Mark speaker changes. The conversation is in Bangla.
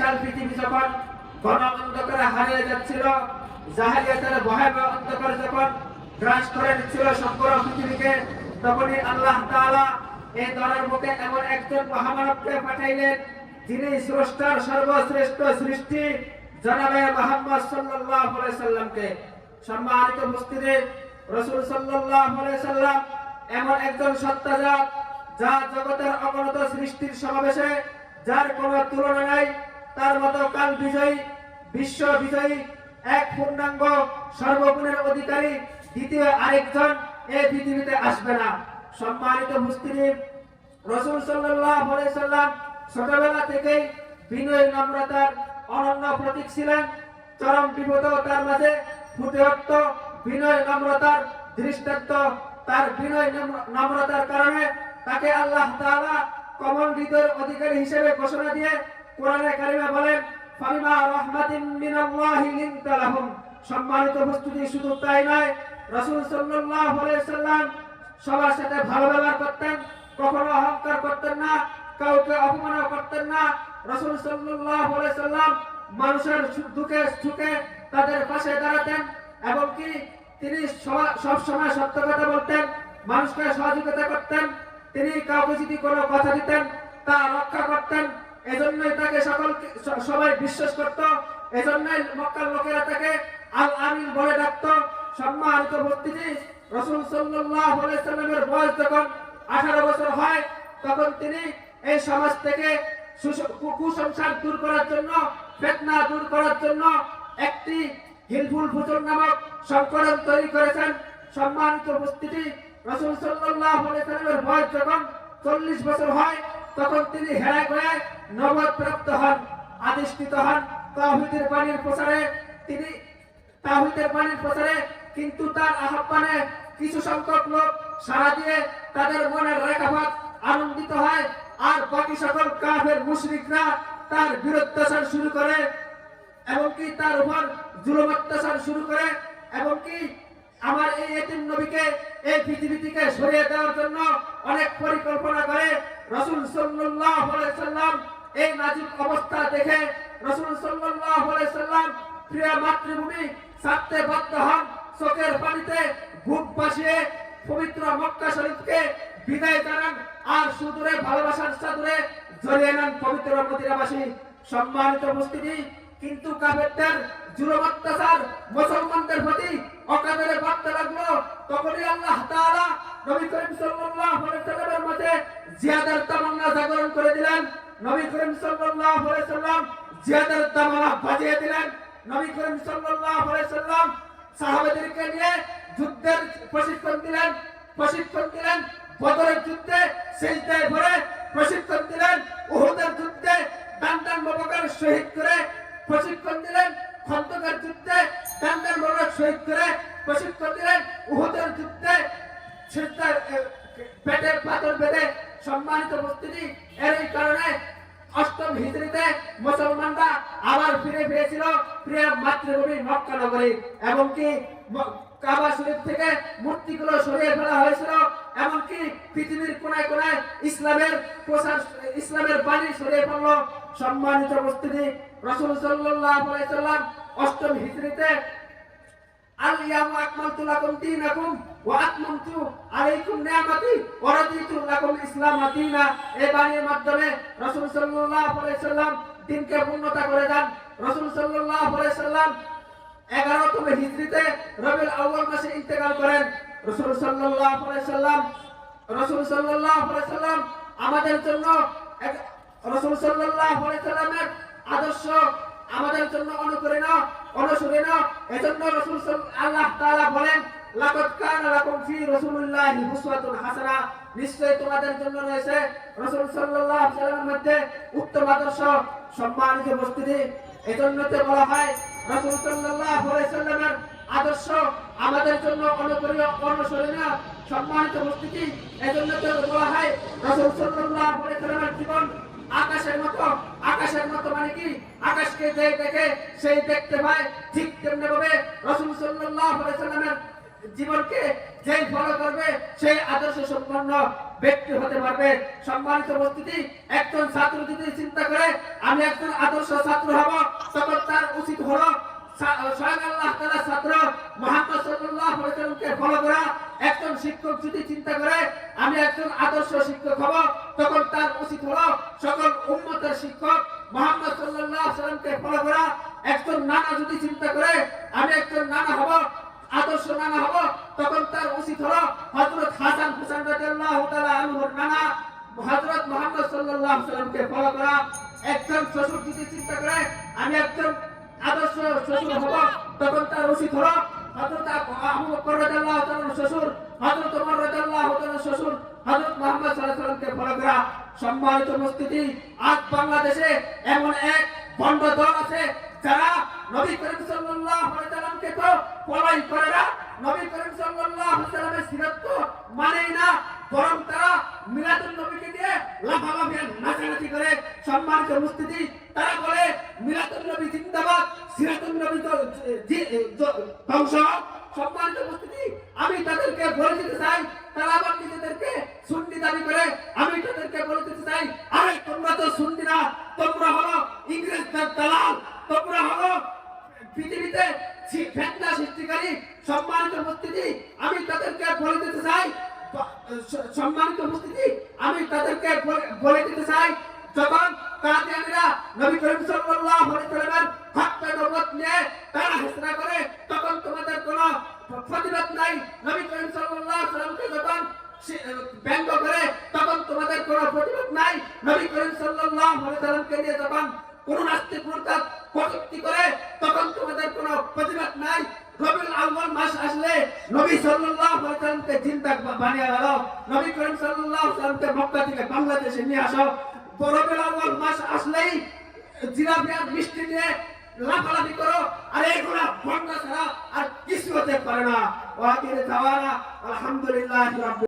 Speaker 1: বিশাল পৃথিবী যখন ঘন অন্ধকারে হারিয়ে যাচ্ছিল, জাহেলিয়াতের ভয়াবহ অন্ধকার যখন গ্রাস করে নিচ্ছিল সম্পূর্ণ পৃথিবীকে, তখনই আল্লাহ তাআলা এই ধরার বুকে এমন একজন মহামানবকে পাঠাইলেন, যিনি স্রষ্টার সর্বশ্রেষ্ঠ সৃষ্টি জনাবে মুহাম্মদ সাল্লাল্লাহু আলাইহি সাল্লামকে। সম্মানিত উপস্থিতি, রাসূল সাল্লাল্লাহু আলাইহি সাল্লাম এমন একজন সত্তাজাত, যা জগতের অগণিত সৃষ্টির সমাবেশে যার কোনো তুলনা নাই, তার মতো কাল বিজয়ী, বিশ্ব বিজয়ী, এক পূর্ণাঙ্গ সর্বগুণের অধিকারী দ্বিতীয় আরেকজন এই পৃথিবীতে আসবে না। সম্মানিত উপস্থিতি, রাসূল সাল্লাল্লাহু আলাইহি সাল্লাম ছোটবেলা থেকেই বিনয় নম্রতার অনন্য প্রতীক ছিলেন। চরম বিপদতার মাঝে ফুটে উঠত বিনয় নম্রতার দৃষ্টান্ত। তার বিনয় নম্রতার কারণে তাকে আল্লাহ তাআলা কমল হৃদয়ের অধিকারী হিসেবে ঘোষণা দিয়ে কোরআনে কারিমে বলেন, ফাবিমা রাহমাতিন মিনাল্লাহি লিনতা লাহুম। সম্মানিত উপস্থিতি, শুধু তাই নয়, রাসূল সাল্লাল্লাহু আলাইহি সাল্লাম সবার সাথে ভালো ব্যবহার করতেন, কখনো অহংকার করতেন না, কাউকে অপমান করতেন না। রাসূল সাল্লাল্লাহু আলাইহি সাল্লাম মানুষের দুঃখে সুখে তাদের পাশে দাঁড়াতেন, এবং কি তিনি সব সময় সত্য কথা বলতেন, মানুষকে সহযোগিতা করতেন। তিনি কাউকে যদি কোনো কথা দিতেন তা রক্ষা করতেন। এজন্যই তাকে সবাই বিশ্বাস করত, এজন্যই মক্কার লোকেরা তাকে আল আমিন বলে ডাকত। সম্মানিত উপস্থিতি, রাসূল সাল্লাল্লাহু আলাইহি সাল্লামের বয়স যখন 18 বছর হয়, তখন তিনি এই সমাজ থেকে কুসংস্কার দূর করার জন্য, ফিতনা দূর করার জন্য একটি হিলফুল ফুতুর নামক সংকলন তৈরি করেছেন। সম্মানিত উপস্থিতি, রাসূল সাল্লাল্লাহু আলাইহি সাল্লামের বয়স যখন 40 বছর হয়, তখন তিনি হেরায় হয়ে নবুয়ত প্রাপ্ত হন, আদিষ্কৃত হন তাওহীদের বাণীর প্রচারে। তিনি তাওহীদের বাণীর প্রচারে কিন্তু তার আহ্বানে কিছু সংখ্যক লোক সাড়া দিয়ে তাদের মনের রেখাপাত আনন্দিত হয়, আর বাকি সকল কাফের মুশরিকরা তার বিরুদ্ধাচার শুরু করে, এবং কি তার উপর জুলুম অত্যাচার শুরু করে, এবং কি আমার এই এতিম নবীকে এই পৃথিবী থেকে সরিয়ে দেওয়ার জন্য অনেক পরিকল্পনা করে। রাসূল সাল্লাল্লাহু আলাইহি সাল্লাম এই নাজুক অবস্থা দেখে রাসূল সাল্লাল্লাহু আলাইহি সাল্লাম প্রিয় মাতৃভূমি ছাড়তে বাধ্য হন। চোখের পানিতে বুক ভাসিয়ে পবিত্র মক্কা শরীফকে বিদায় জানান, আর সুদূরে ভালোবাসার চাদরে জড়িয়ে নেন পবিত্র মদিনাবাসী। সম্মানিত উপস্থিতি, কিন্তু কাফেরদের জুলুম অত্যাচার মুসলমানদের প্রতি অকাতরে বাড়তে লাগলো। তখনই আল্লাহ তাআলা নবী করিম সাল্লাল্লাহু আলাইহি সাল্লামের মাঝে জিহাদের তামান্না জাগরণ করে দিলেন। নবী করিম সাল্লাল্লাহু আলাইহি সাল্লাম জিহাদের তামান্না বাজিয়ে দিলেন। নবী করিম সাল্লাল্লাহু আলাইহি সাল্লাম সাহাবাদেরকে নিয়ে যুদ্ধের প্রশিক্ষণ দিলেন। বদরের যুদ্ধে সিজদায় পড়ে প্রশিক্ষণ দিলেন। উহুদের যুদ্ধে দান মোবারক শহীদ করে প্রশিক্ষণ দিলেন। খন্দকের যুদ্ধে দান মোবারক শহীদ করে প্রশিক্ষণ দিলেন। উহুদের যুদ্ধে সিজদায় পেটে পাথর বেঁধে। সম্মানিত উপস্থিতি, এর কারণে 8ম হিজরিতে মুসলমানরা আবার ফিরে পেয়েছিল প্রিয় মাতৃভূমি মক্কা নগরী, এবং কি কাবা শরীফ থেকে মূর্তিগুলো সরিয়ে ফেলা হয়েছিল, এমনকি পৃথিবীর কোনায় কোনায় ইসলামের প্রচার, ইসলামের বাণী ছড়িয়ে পড়ল। সম্মানিত উপস্থিতি, রাসূল সাল্লাল্লাহু আলাইহি সাল্লাম 8ম হিজরিতে আল ইয়াউমা আকমালতু লাকুম দীনাকুম ওয়া আতমামতু আলাইকুম নি'মাতি ওয়া রাদিতু লাকুম ইসলাম দীনা, এই বাণীর মাধ্যমে রাসূল সাল্লাল্লাহু আলাইহি সাল্লাম দিনকে পূর্ণতা করে দেন। রাসূল সাল্লাল্লাহু আলাইহি সাল্লাম 11তম হিজরিতে রবিউল আউয়াল মাসে ইন্তেকাল করেন। রাসূল সাল্লাল্লাহু আলাইহি সাল্লাম আমাদের জন্য, রাসূল সাল্লাল্লাহু আলাইহি সাল্লামের আদর্শ আমাদের জন্য অনুসরণীয়। এজন্য রাসূল আল্লাহ তাআলা বলেন, লাকাদ কানা লাকুম ফি রাসূলিল্লাহি উসওয়াতুন হাসানাহ, নিশ্চয় তোমাদের জন্য রয়েছে রাসূল সাল্লাল্লাহু আলাইহি সাল্লামের মধ্যে উত্তম আদর্শ। সম্মানিত উপস্থিতি, এজন্য তো বলা হয় রাসূল সাল্লাল্লাহু আলাইহি সাল্লামের আদর্শ আমাদের জন্য অনুসরণীয়। সম্মানিত উপস্থিতি, এজন্য তো বলা হয় রাসূল সাল্লাল্লাহু আলাইহি সাল্লামের জীবন আকাশের মতো, মানে কি আকাশকে যে দেখে সেই দেখতে পায়, ঠিক তেমনি ভাবে রাসূল সাল্লাল্লাহু আলাইহি সাল্লামের জীবনকে যে ফলো করবে সেই আদর্শ সম্পন্ন ব্যক্তি হতে পারবে। সম্মানিত উপস্থিতি, একজন ছাত্র যদি চিন্তা করে আমি একজন আদর্শ ছাত্র হব, তখন তার উচিত হলো স্বয়ং আল্লাহ তাআলা ছাত্র মুহাম্মদ সাল্লাল্লাহু আলাইহি ওয়াসাল্লামকে ফলো করা। একজন শিক্ষক যদি চিন্তা করে আমি একজন আদর্শ শিক্ষক হব, তখন তার উচিত হলো সকল উম্মতের শিক্ষক মুহাম্মদ সাল্লাল্লাহু আলাইহি ওয়াসাল্লামকে ফলো করা। একজন নানা যদি চিন্তা করে আমি একজন নানা হব, আদর্শ নানা হব, তখন তার উচিত হলো হযরত হাসান হুসাইন রাদিয়াল্লাহু তাআলা আনহুর নানা হযরত মুহাম্মদ সাল্লাল্লাহু আলাইহি ওয়াসাল্লামকে ফলো করা। একজন শ্বশুর যদি চিন্তা করে আমি একজন আদর্শ শ্বশুর হব, তখন তার উচিত হলো হযরত আবু বকর রাদিয়াল্লাহু তাআলার শ্বশুর, হযরত ওমর রাদিয়াল্লাহু তাআলার শ্বশুর, হযরত মুহাম্মদ সাল্লাল্লাহু আলাইহি ওয়াসাল্লামকে ফলো করা। সম্মানিত উপস্থিতি, আজ বাংলাদেশে এমন এক ভণ্ড দল আছে যারা নবী করিম সাল্লাল্লাহু আলাইহি ওয়াসাল্লামকে তো ফলোই করে না, নবী করিম সাল্লাল্লাহু আলাইহি ওয়াসাল্লামের সিরাত তো মানেই না, বরং তারা মিলাদুন নবীকে দিয়ে লাফালাফি নাচানাচি করে। সম্মানিত উপস্থিতি, তারা বলে মিলাদুন নবী জিন্দাবাদ, সিরাতুন নবী তো ধ্বংস। সম্মানিত উপস্থিতি, আমি তাদেরকে বলে দিতে চাই, তারা আবার নিজেদেরকে সুন্নি দাবি করে। আমি তাদেরকে বলে দিতে চাই, আরে তোমরা তো সুন্নি না, তোমরা হলো ইংরেজদের দালাল, তোমরা হলো পৃথিবীতে ফিতনা সৃষ্টিকারী। সম্মানিত উপস্থিতি, আমি তাদেরকে বলে দিতে চাই, সম্মানিত উপস্থিতি, আমি তাদেরকে বলে দিতে চাই, যখন কাদিয়ানীরা নবী করিম সাল্লাল্লাহু আলাইহি ওয়াসাল্লামের হত্যা নবুয়ত নিয়ে তারা ঘোষণা করে, তখন তোমাদের কোনো প্রতিবাদ নাই। নবী করিম সাল্লাল্লাহু আলাইহি ওয়াসাল্লামকে যখন ব্যঙ্গ করে, তখন তোমাদের কোনো প্রতিবাদ নাই। নবী করিম সাল্লাল্লাহু আলাইহি ওয়াসাল্লামকে নিয়ে যখন কোন নাস্তিক মুরতাদ কটূক্তি করে, তখন তোমাদের কোনো প্রতিবাদ নাই। রবিউল আউয়াল মাস আসলে নবী সাল্লাল্লাহু আলাইহি ওয়াসাল্লামকে জিন্দা বানিয়ে গেল, নবী করিম সাল্লাল্লাহু আলাইহি ওয়াসাল্লামকে মক্কা থেকে বাংলাদেশে নিয়ে আসো। রবিউল আউয়াল মাস আসলেই জিলাপি আর মিষ্টি নিয়ে লাফালাফি করো, আর এগুলা বন্ধ ছাড়া আর কিছু হতে পারে না। ওয়া আখিরু দাওয়ানা আলহামদুলিল্লাহি রাব্বিল